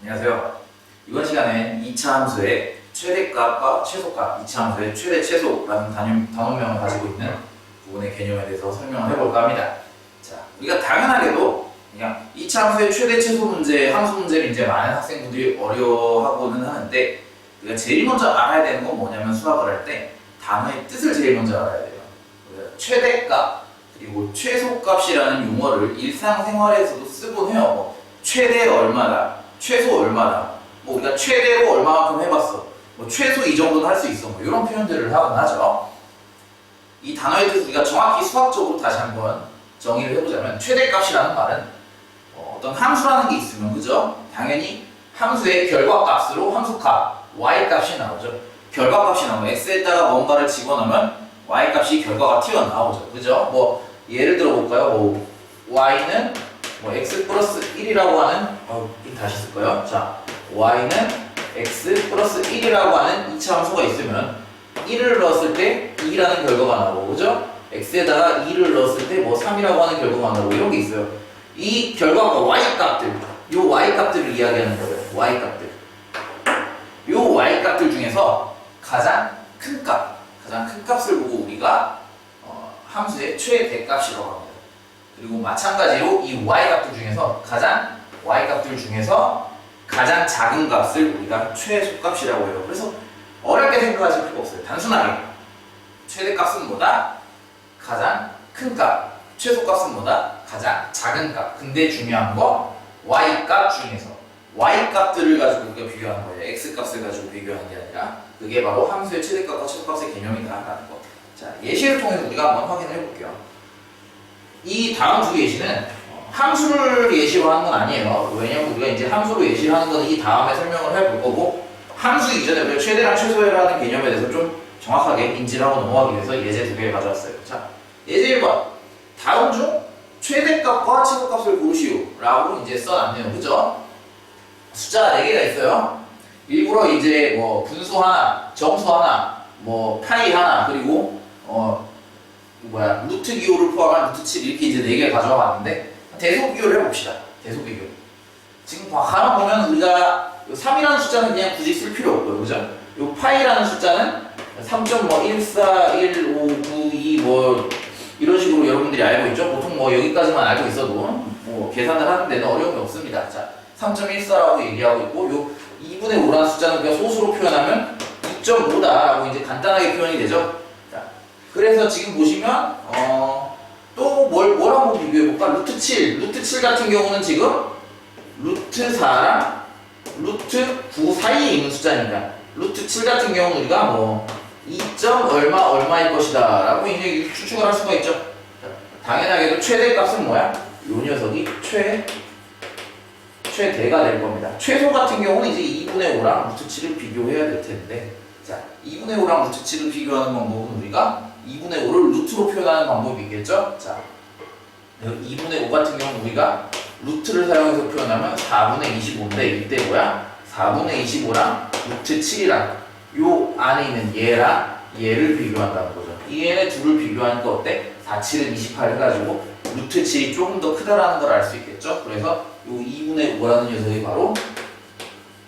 안녕하세요. 이번 시간엔 2차 함수의 최대값과 최소값, 2차 함수의 최대, 최소라는 단원명을 가지고 있는 부분의 개념에 대해서 설명을 해볼까 합니다. 자, 우리가 당연하게도 그냥 2차 함수의 최대, 최소 문제, 함수 문제를 이제 많은 학생분들이 어려워하고는 하는데 우리가 제일 먼저 알아야 되는 건 뭐냐면 수학을 할 때 단어의 뜻을 제일 먼저 알아야 돼요. 최대값 그리고 최소값이라는 용어를 일상생활에서도 쓰곤 해요. 뭐 최대 얼마다, 최소 얼마다, 뭐 우리가 최대로 얼마만큼 해봤어, 뭐 최소 이 정도는 할 수 있어, 뭐 이런 표현들을 하곤 하죠. 이 단어의 뜻을 우리가 정확히 수학적으로 다시 한번 정의를 해보자면 최대값이라는 말은 어떤 함수라는 게 있으면, 그죠? 당연히 함수의 결과값으로 함수값 y값이 나오죠. 결과값이 나오고 x에다가 뭔가를 집어넣으면 y값이 결과가 튀어나오죠. 그죠? 뭐 예를 들어 볼까요? 뭐 y는 뭐 x 플러스 1이라고 하는 다시 쓸까요? 자, y는 x 플러스 1이라고 하는 2차 함수가 있으면 1을 넣었을 때 2라는 결과가 나오고, 그죠? x에다가 2를 넣었을 때 뭐 3이라고 하는 결과가 나오고 이런 게 있어요. 이 결과가 y값들, 요 y값들을 이야기하는 거예요. y값들. 요 y값들 중에서 가장 큰 값을 보고 우리가 함수의 최대값이라고 합니다. 그리고 마찬가지로 이 y값들 중에서 가장 작은 값을 우리가 최소값이라고 해요. 그래서 어렵게 생각하실 필요 없어요. 단순하게 최대값은 뭐다? 가장 큰 값. 최소값은 뭐다? 가장 작은 값. 근데 중요한 거 y값 중에서 y값들을 가지고 우리가 비교하는 거예요. x값을 가지고 비교하는 게 아니라 그게 바로 함수의 최대값과 최소값의 개념이다라는 거. 자, 예시를 통해서 우리가 한번 확인해 볼게요. 이 다음 두 예시는 함수를 예시로 하는 건 아니에요. 왜냐면 우리가 이제 함수로 예시를 하는 건 이 다음에 설명을 해볼 거고, 함수 이전에 우리가 최대랑 최소라는 개념에 대해서 좀 정확하게 인지를 하고 넘어가기 위해서 예제 두 개를 가져왔어요. 자, 예제 1번. 다음 중 최대값과 최소값을 고르시오 라고 이제 써놨네요. 그죠? 숫자가 4개가 있어요. 일부러 이제 뭐 분수 하나, 정수 하나, 뭐 파이 하나, 그리고 루트 기호를 포함한 루트 7 이렇게 이제 4개를 가져와 봤는데 대소 비교를 해봅시다. 대소 비교. 지금 가만 보면 우리가 3이라는 숫자는 그냥 굳이 쓸 필요 없고요. 그죠? 요 파이라는 숫자는 3.14, 1, 5, 9, 2 뭐 이런 식으로 여러분들이 알고 있죠? 보통 뭐 여기까지만 알고 있어도 뭐 계산을 하는 데는 어려움이 없습니다. 자, 3.14라고 얘기하고 있고, 요 2분의 5라는 숫자는 그냥 소수로 표현하면 2.5다라고 이제 간단하게 표현이 되죠. 자, 그래서 지금 보시면 또 뭘 한번 비교해볼까? 루트 7 같은 경우는 지금 루트 4랑 루트 9 사이에 있는 숫자니까 루트 7 같은 경우는 우리가 뭐 2. 얼마일 것이다 라고 이제 추측을 할 수가 있죠. 자, 당연하게도 최대값은 뭐야? 요 녀석이 최대가 될 겁니다. 최소 같은 경우는 이제 2분의 5랑 루트 7을 비교해야 될 텐데, 자, 2분의 5랑 루트 7을 비교하는 방법은 우리가 2분의 5를 루트로 표현하는 방법이 있겠죠? 자, 2분의 5 같은 경우는 우리가 루트를 사용해서 표현하면 4분의 25인데 이때 뭐야? 4분의 25랑 루트 7이랑 요 안에 있는 얘랑 얘를 비교한다는 거죠. 이 얘네 둘을 비교하니까 어때? 4, 7은 28 해가지고 루트 7이 조금 더 크다라는 걸 알 수 있겠죠? 그래서 요 2분의 5라는 녀석이 바로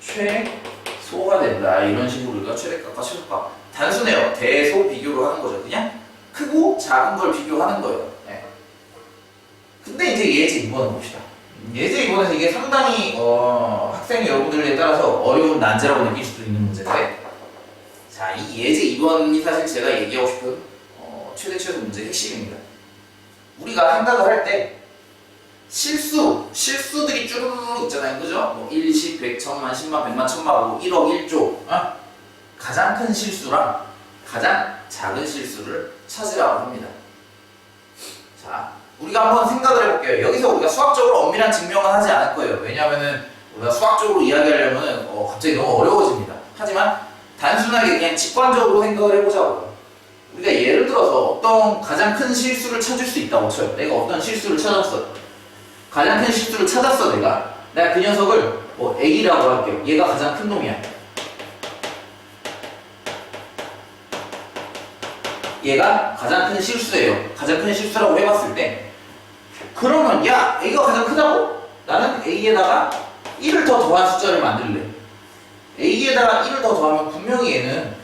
최소가 된다. 이런 식으로 우리가 최대값과 최소값. 단순해요. 대소 비교로 하는 거죠. 그냥 크고 작은 걸 비교하는 거예요. 네. 근데 이제 예제 2번을 봅시다. 예제 2번에서 이게 상당히 학생 여러분들에 따라서 어려운 난제라고 느낄 수도 있는 문제인데, 자, 이 예제 2번이 사실 제가 얘기하고 싶은 최대 최소 문제의 핵심입니다. 우리가 생각을 할 때 실수들이 쭈루루루 있잖아요. 그죠? 뭐 1, 10, 100, 1000만, 10만, 100만, 1000만, 1억, 1조. 가장 큰 실수랑 가장 작은 실수를 찾으라고 합니다. 자, 우리가 한번 생각을 해볼게요. 여기서 우리가 수학적으로 엄밀한 증명은 하지 않을 거예요. 왜냐하면은 우리가 수학적으로 이야기하려면은 갑자기 너무 어려워집니다. 하지만 단순하게 그냥 직관적으로 생각을 해보자고요. 우리가 예를 들어서 어떤 가장 큰 실수를 찾을 수 있다고 쳐요. 내가 어떤 실수를 찾았어. 가장 큰 실수를 찾았어. 내가 그 녀석을 뭐 A라고 할게요. 얘가 가장 큰 놈이야. 얘가 가장 큰 실수예요. 가장 큰 실수라고 해봤을 때, 그러면 야, A가 가장 크다고? 나는 A에다가 1을 더 더한 숫자를 만들래. A에다가 1을 더 더하면 분명히 얘는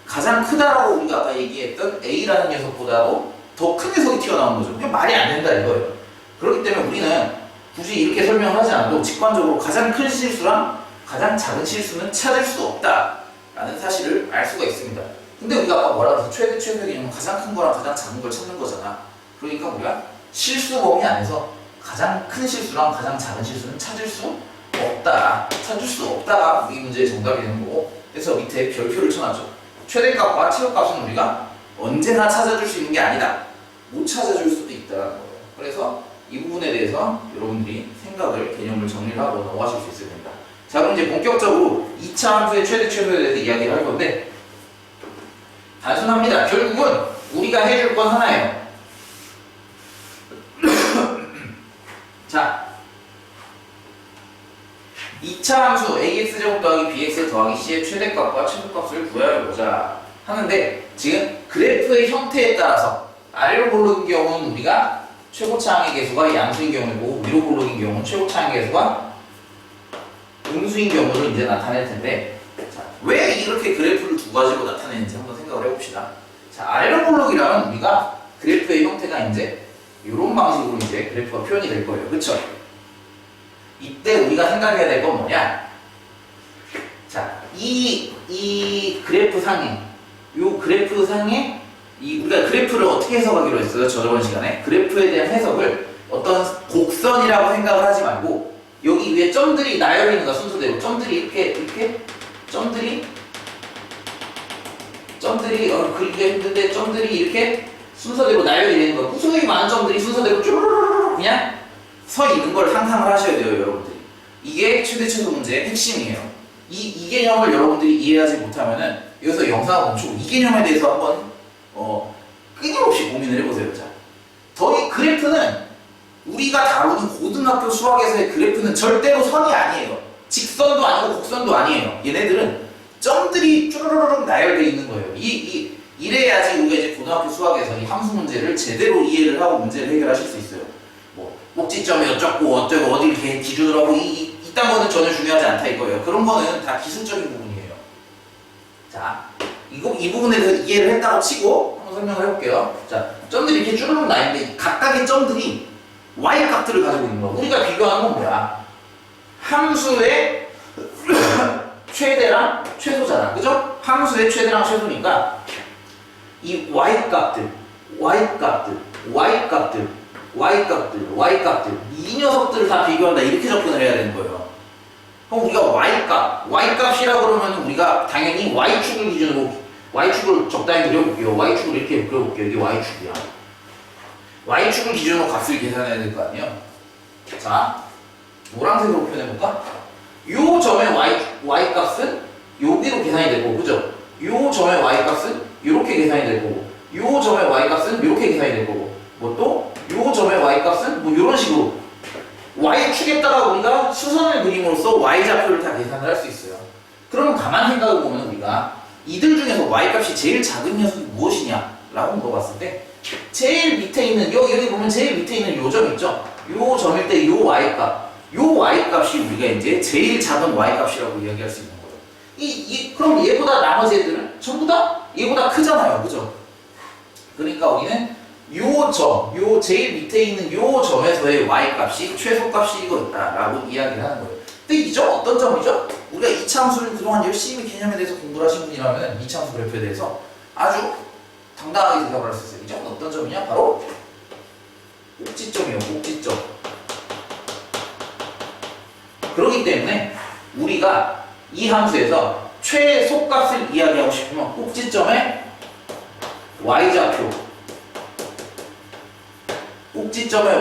가장 크다라고 우리가 아까 얘기했던 A라는 녀석보다도 더 큰 녀석이 튀어나오는 거죠. 그게 말이 안 된다 이거예요. 그렇기 때문에 우리는 굳이 이렇게 설명을 하지 않아도 직관적으로 가장 큰 실수랑 가장 작은 실수는 찾을 수 없다라는 사실을 알 수가 있습니다. 근데 우리가 아까 뭐라 그래서 최대 최소의 개념은 가장 큰 거랑 가장 작은 걸 찾는 거잖아. 그러니까 우리가 실수 범위 안에서 가장 큰 실수랑 가장 작은 실수는 찾을 수 없다. 찾을 수 없다가 우리 문제의 정답이 되는 거고, 그래서 밑에 별표를 쳐놨죠. 최대값과 최소값은 우리가 언제나 찾아줄 수 있는 게 아니다. 못 찾아줄 수도 있다는 거예요. 그래서 이 부분에 대해서 여러분들이 생각을, 개념을 정리를 하고 넘어가실 수 있을 겁니다. 자, 그럼 이제 본격적으로 2차 함수의 최대 최소에 대해서 이야기를 할 건데, 단순합니다. 결국은 우리가 해줄 건 하나예요. 자, 2차 함수 ax제곱 더하기 bx 더하기 c의 최대값과 최소값을 구해보자 하는데, 지금 그래프의 형태에 따라서 아래로 고르는 경우는 우리가 최고차항의 개수가 양수인 경우이고, 위로 고르는 경우는 최고차항의 개수가 음수인 경우를 이제 나타낼 텐데, 자, 왜 이렇게 그래프를 두 가지로 나타내는지 한번 생각을 해봅시다. 자, 아래로 고르기라면 우리가 그래프의 형태가 이제 이런 방식으로 이제 그래프가 표현이 될 거예요. 그쵸? 이때 우리가 생각해야 될 건 뭐냐? 자, 이 그래프 상에, 우리가 그래프를 어떻게 해석하기로 했어요? 저번 시간에 그래프에 대한 해석을 어떤 곡선이라고 생각을 하지 말고, 여기 위에 점들이 나열해 있는 거 순서대로 점들이 이렇게 그리기가 힘든데 점들이 이렇게 순서대로 나열이 되는 거, 구성이 많은 점들이 순서대로 쭈르르르 그냥 서 있는 걸 상상을 하셔야 돼요, 여러분들이. 이게 최대 최소 문제의 핵심이에요. 이 개념을 여러분들이 이해하지 못하면은 여기서 영상을 멈추고 이 개념에 대해서 한번 끊임없이 고민을 해보세요. 자, 저희 그래프는 우리가 다루는 고등학교 수학에서의 그래프는 절대로 선이 아니에요. 직선도 아니고 곡선도 아니에요. 얘네들은 점들이 쭈르르륵 나열되어 있는 거예요. 이래야지 우리가 이제 고등학교 수학에서 이 함수 문제를 제대로 이해를 하고 문제를 해결하실 수 있어요. 뭐 꼭지점이 어쩌고 어디 이렇게 기준으로 하고 이딴 거는 전혀 중요하지 않다 이거예요. 그런 거는 다 기술적인 부분이에요. 자, 이 부분에 대해서 이해를 했다고 치고 한번 설명을 해볼게요. 자, 점들이 이렇게 쭈르륵 나 있는데 각각의 점들이 y값들을 가지고 있는 거야. 우리가 비교하는 건 뭐야? 함수의 최대랑 최소잖아. 그죠? 함수의 최대랑 최소니까 이 y값들 이 녀석들을 다 비교한다. 이렇게 접근을 해야 되는 거예요. 그럼 우리가 y값이라고 그러면 우리가 당연히 y축을 기준으로 y축을 적당히 그려볼게요. y축을 이렇게 그려볼게요. 이게 y축이야. y축을 기준으로 값을 계산해야 될 거 아니에요. 자, 노란색으로 표현해볼까? 요 점의 y값은 여기로 계산이 될 거고, 그죠? 요 점의 y값은 이렇게 계산이 될 거고, 요 점의 y값은 이렇게 계산이 될 거고, 뭐 또 요 점의 y값은 뭐 이런 식으로 y축에 따라 우리가 수선을 그림으로써 y좌표를 다 계산을 할 수 있어요. 그러면 가만 생각해 보면 우리가 이들 중에서 y값이 제일 작은 녀석이 무엇이냐 라고 물어봤을 때, 제일 밑에 있는 여기 보면 제일 밑에 있는 요 점 있죠? 요 점일 때 요 y값이 우리가 이제 제일 작은 y값이라고 이야기할 수 있는 거예요. 그럼 얘보다 나머지 애들은 전부 다 얘보다 크잖아요, 그죠? 그러니까 우리는 요 제일 밑에 있는 요 점에서의 y값이 최소값이고 있다라고 이야기를 하는 거예요. 근데 이 점 어떤 점이죠? 우리가 이차함수를 그동안 열심히 개념에 대해서 공부를 하신 분이라면 이차함수 그래프에 대해서 아주 당당하게 대답을 할 수 있어요. 이 점은 어떤 점이냐? 바로 꼭지점이에요. 꼭지점. 그렇기 때문에 우리가 이 함수에서 최소값을 이야기하고 싶으면 꼭지점의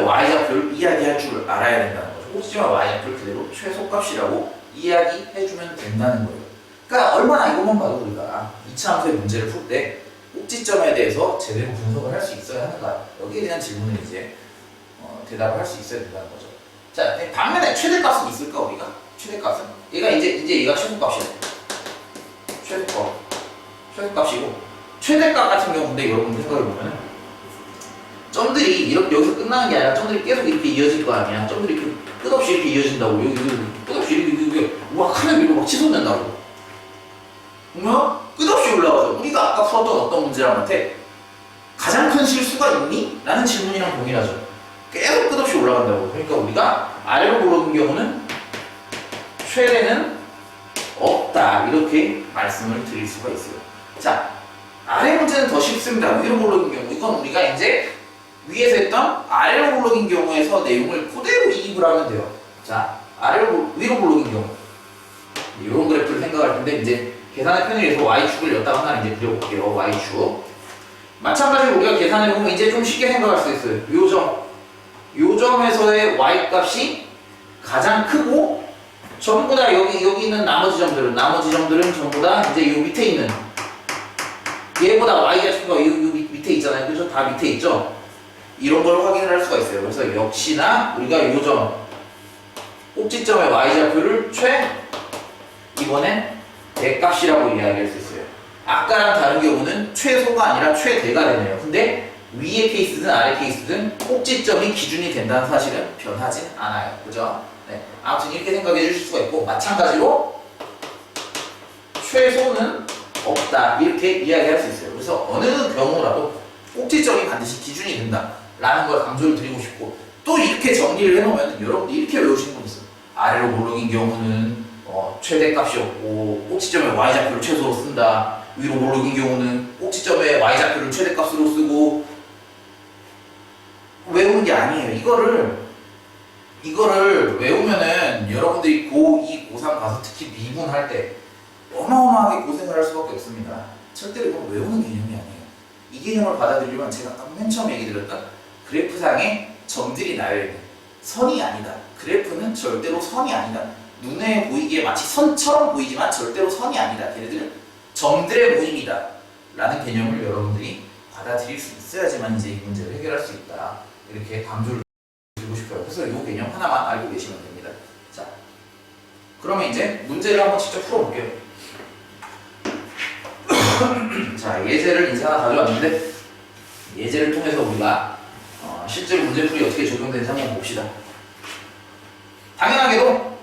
y좌표를 이야기할 줄 알아야 된다는 거죠. 꼭지점의 y좌표를 그대로 최소값이라고 이야기해주면 된다는 거예요. 그러니까 얼마나 이것만 봐도 우리가 2차 함수의 문제를 풀 때 꼭지점에 대해서 제대로 분석을 할 수 있어야 하는가, 여기에 대한 질문을 이제 대답을 할 수 있어야 된다는 거죠. 자, 반면에 최대값은 있을까 우리가? 최대값은? 얘가 이제 얘가 최소값이래. 최소값이고, 최대값 같은 경우인데 여러분들 생각해보면 점들이 이렇게 여기서 끝나는 게 아니라 점들이 계속 이렇게 이어질 거 아니야. 점들이 이렇게 끝없이 이렇게 이어진다고. 여기 끝없이 막 치솟는다고. 그러면 끝없이 올라가죠. 우리가 아까 풀었던 어떤 문제랑한테 가장 큰 실수가 있니? 라는 질문이랑 동일하죠. 계속 끝없이 올라간다고. 그러니까 우리가 아래로 고르는 경우는 최대는 없다, 이렇게 말씀을 드릴 수가 있어요. 자, 아래 문제는 더 쉽습니다. 위로 고르는 경우, 이건 우리가 이제 위에서 했던 아래로 고르는 경우에서 내용을 그대로 이입을 하면 돼요. 자, 위로 고르는 경우, 이런 그래프를 생각할 텐데, 이제 계산의 편의에서 y축을 여기다가 하나 이제 그려볼게요. y축. 마찬가지로 우리가 계산해보면 이제 좀 쉽게 생각할 수 있어요. 요 점에서의 y 값이 가장 크고, 전부 다 여기 있는 나머지 점들은 전부 다 이제 요 밑에 있는, 얘보다 y좌표가 요 밑에 있잖아요. 그죠? 다 밑에 있죠? 이런 걸 확인을 할 수가 있어요. 그래서 역시나 우리가 요 점, 꼭지점의 y좌표를 이번엔 대값이라고 이야기할 수 있어요. 아까랑 다른 경우는 최소가 아니라 최대가 되네요. 근데 위의 케이스든 아래 케이스든 꼭지점이 기준이 된다는 사실은 변하진 않아요. 그죠? 네. 아무튼 이렇게 생각해 주실 수가 있고, 마찬가지로 최소는 없다, 이렇게 이야기할 수 있어요. 그래서 어느 경우라도 꼭지점이 반드시 기준이 된다 라는 걸 강조를 드리고 싶고, 또 이렇게 정리를 해놓으면 여러분들 이렇게 외우시는 분 있어요. 아래로 몰록인 경우는 최대값이 없고 꼭지점의 y좌표를 최소로 쓴다. 위로 몰록인 경우는 꼭지점의 y좌표를 최대값으로 쓰고. 외우는 게 아니에요. 이거를 외우면은 여러분들이 고2, 고3 가서 특히 미분할 때 어마어마하게 고생을 할 수밖에 없습니다. 절대로 이건 외우는 개념이 아니에요. 이 개념을 받아들이면 제가 아까 맨 처음 얘기 드렸던 그래프상에 점들이 나열있는 선이 아니다. 그래프는 절대로 선이 아니다. 눈에 보이기에 마치 선처럼 보이지만 절대로 선이 아니다. 걔네들은 점들의 모임이다 라는 개념을 여러분들이 받아들일 수 있어야지만 이제 이 문제를 해결할 수 있다, 이렇게 강조를 드리고 싶어요. 그래서 이 개념 하나만 알고 계시면 됩니다. 자, 그러면 이제 문제를 한번 직접 풀어볼게요. 자, 예제를 이제 하나 가져왔는데, 예제를 통해서 우리가 실제로 문제풀이 어떻게 적용되는지 한번 봅시다. 당연하게도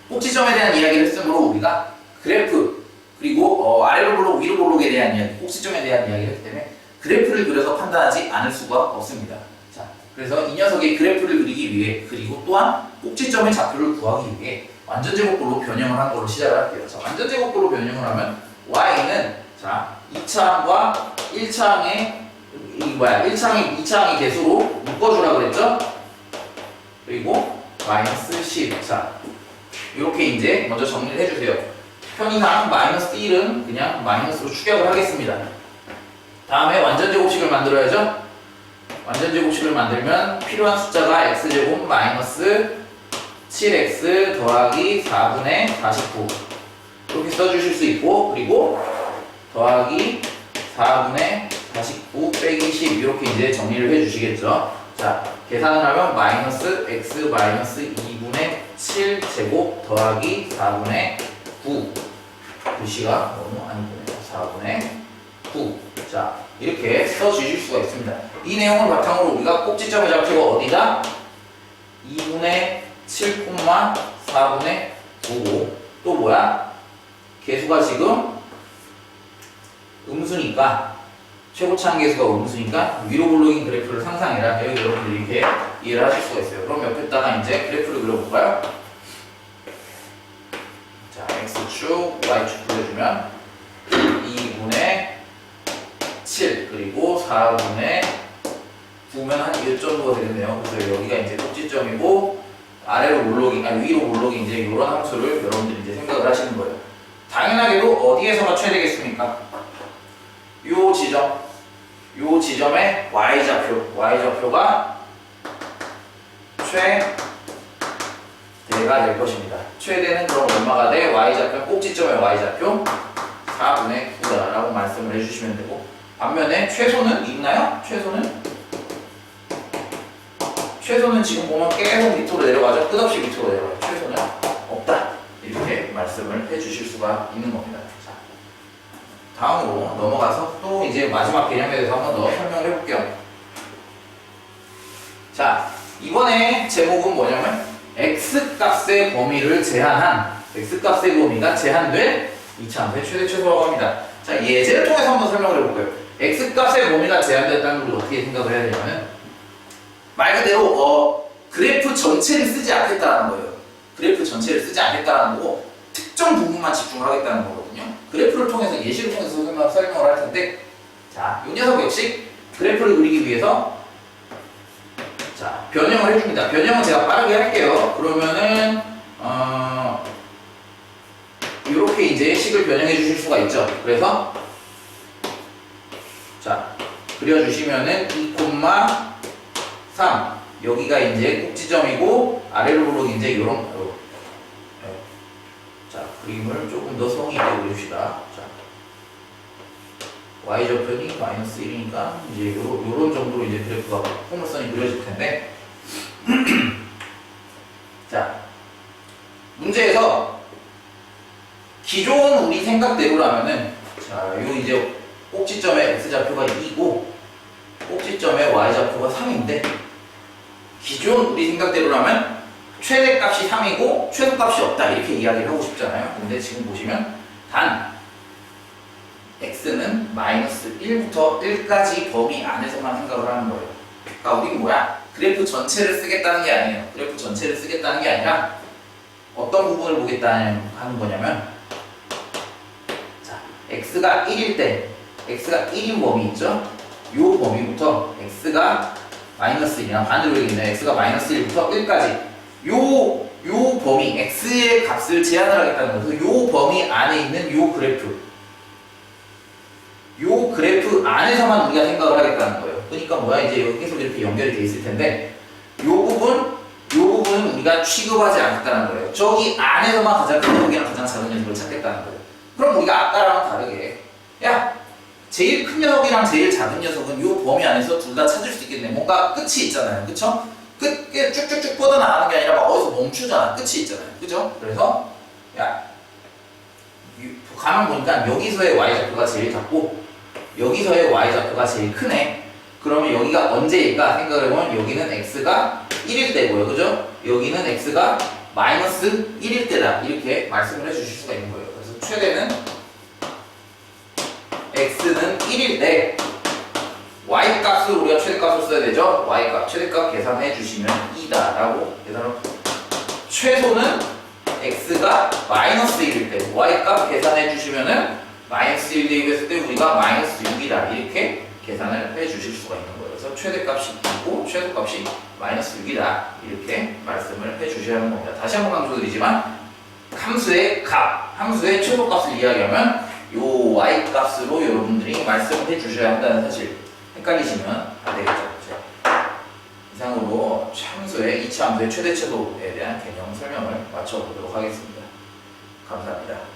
꼭지점에 대한 이야기를 했으므로 우리가 그래프, 그리고 아래로 볼록, 위로 볼록에 대한 이야기, 꼭지점에 대한 이야기를 했기 때문에 그래프를 그려서 판단하지 않을 수가 없습니다. 자, 그래서 이 녀석의 그래프를 그리기 위해, 그리고 또한 꼭지점의 좌표를 구하기 위해 완전제곱꼴로 변형을 한 걸로 시작을 할게요. 자, 완전제곱꼴로 변형을 하면 y는, 자, 2차항과 1차항의 2차항의 개수로 묶어주라 그랬죠? 그리고 마이너스 10. 자, 이렇게 이제 먼저 정리를 해주세요. 편의상 마이너스 1은 그냥 마이너스로 추격을 하겠습니다. 다음에 완전제곱식을 만들어야죠? 완전제곱식을 만들면 필요한 숫자가 x제곱 마이너스 7x 더하기 4분의 49 이렇게 써주실 수 있고, 그리고 더하기 4분의 49 빼기 10 이렇게 이제 정리를 해주시겠죠. 자, 계산을 하면 마이너스 x 마이너스 2분의 7 제곱 더하기 4분의 9 글씨가 너무 안 보네요. 4분의 9. 자, 이렇게 써주실 수가 있습니다. 이 내용을 바탕으로 우리가 꼭지점의 좌표가 어디다? 2분의 7, 4분의 9고, 또 뭐야? 개수가 지금 음수니까, 최고차항 개수가 음수니까 위로 볼록인 그래프를 상상해라. 여기 여러분들이 이렇게 이해를 하실 수가 있어요. 그럼 옆에다가 이제 그래프를 그려볼까요? 자, x축, y축 그려주면 2분의 7 그리고 4분의 9면 한 1 정도가 되겠네요. 그래서 여기가 이제 꼭지점이고, 아래로 몰록이, 아니 위로 몰록이 이제 이런 함수를 여러분들이 이제 생각을 하시는 거예요. 당연하게도 어디에서가 최대겠습니까? 요 지점의 y좌표가 최대가 될 것입니다. 최대는 그럼 얼마가 돼? y좌표, 꼭지점의 y좌표 4분의 9다라고 말씀을 해주시면 되고, 반면에 최소는 있나요? 최소는 지금 보면 계속 밑으로 내려가죠? 끝없이 밑으로 내려가요. 최소는 없다. 이렇게 말씀을 해주실 수가 있는 겁니다. 자, 다음으로 넘어가서 또 이제 마지막 개념에 대해서 한 번 더 설명을 해볼게요. 자, 이번에 제목은 뭐냐면 x 값의 범위를 제한한 x 값의 범위가 제한된 이차함수의 최대 최소라고 합니다. 자, 예제를 통해서 한번 설명을 해볼까요? x 값의 범위가 제한됐다는 걸 어떻게 생각을 해야 되냐면 말 그대로 그래프 전체를 쓰지 않겠다는 거예요. 그래프 전체를 쓰지 않겠다는 거고 특정 부분만 집중을 하겠다는 거거든요. 그래프를 통해서 예시를 통해서 설명을 할 텐데, 자, 이 녀석 역시 그래프를 그리기 위해서 자, 변형을 해줍니다. 변형은 제가 빠르게 할게요. 그러면은 이렇게 이제 식을 변형해 주실 수가 있죠. 그래서 자, 그려주시면은 2,3 여기가 이제 꼭지점이고 아래로 보면 이제 요런 자, 그림을 조금 더 성의 있게 그립시다. 자, y좌표니 마이너스 1이니까 이제 요런 정도로 이제 그래프가 포물선이 그려질 텐데 자, 문제에서 기존 우리 생각대로라면은 자, 요 이제 꼭지점의 x좌표가 2고 꼭지점의 y좌표가 3인데 기존 우리 생각대로라면 최대값이 3이고 최소값이 없다 이렇게 이야기를 하고 싶잖아요. 근데 지금 보시면 단 x는 마이너스 1부터 1까지 범위 안에서만 생각을 하는 거예요. 그러니까 우리는 뭐야? 그래프 전체를 쓰겠다는 게 아니에요. 그래프 전체를 쓰겠다는 게 아니라 어떤 부분을 보겠다는 하는 거냐면 자, x가 1일 때 x가 1인 범위 있죠? 요 범위부터 x가 마이너스 1이랑 반대로 얘기했네요. x가 마이너스 1부터 1까지 요 범위 x의 값을 제한을 하겠다는 거예요. 요 범위 안에 있는 요 그래프 안에서만 우리가 생각을 하겠다는 거예요. 그러니까 뭐야, 이제 여기 계속 이렇게 연결이 돼 있을 텐데 요 부분은 우리가 취급하지 않겠다는 거예요. 저기 안에서만 가장 큰 녀석이랑 가장 작은 녀석을 찾겠다는 거예요. 그럼 우리가 아까랑 다르게 야, 제일 큰 녀석이랑 제일 작은 녀석은 요 범위 안에서 둘 다 찾을 수 있겠네. 뭔가 끝이 있잖아요. 그쵸? 끝에 쭉쭉쭉 뻗어나가는 게 아니라 막 어디서 멈추잖아. 끝이 있잖아요. 그죠? 그래서 야, 가만 보니까 여기서의 y좌표가 제일 작고 여기서의 y좌표가 제일 크네. 그러면 여기가 언제일까 생각해보면 여기는 x가 1일 때고요. 그죠? 여기는 x가 마이너스 1일 때다. 이렇게 말씀을 해주실 수가 있는 거예요. 그래서 최대는 x는 1일 때 y값을 우리가 최대값을 써야 되죠. y값, 최대값 계산해 주시면 2다 라고 계산을 최소는 x가 마이너스 1일 때 y값 계산해 주시면은 마이너스 1 대입했을 때 우리가 마이너스 6이다 이렇게 계산을 해 주실 수가 있는 거예요. 그래서 최대값이 2고 최소값이 마이너스 6이다 이렇게 말씀을 해 주셔야 하는 겁니다. 다시 한번 강조드리지만 함수의 값, 함수의 최소값을 이야기하면 요 y값으로 여러분들이 말씀을 해 주셔야 한다는 사실 헷갈리시면 안 되겠죠. 이상으로 함수의 이차 함수의 최대 최소에 대한 개념 설명을 마쳐보도록 하겠습니다. 감사합니다.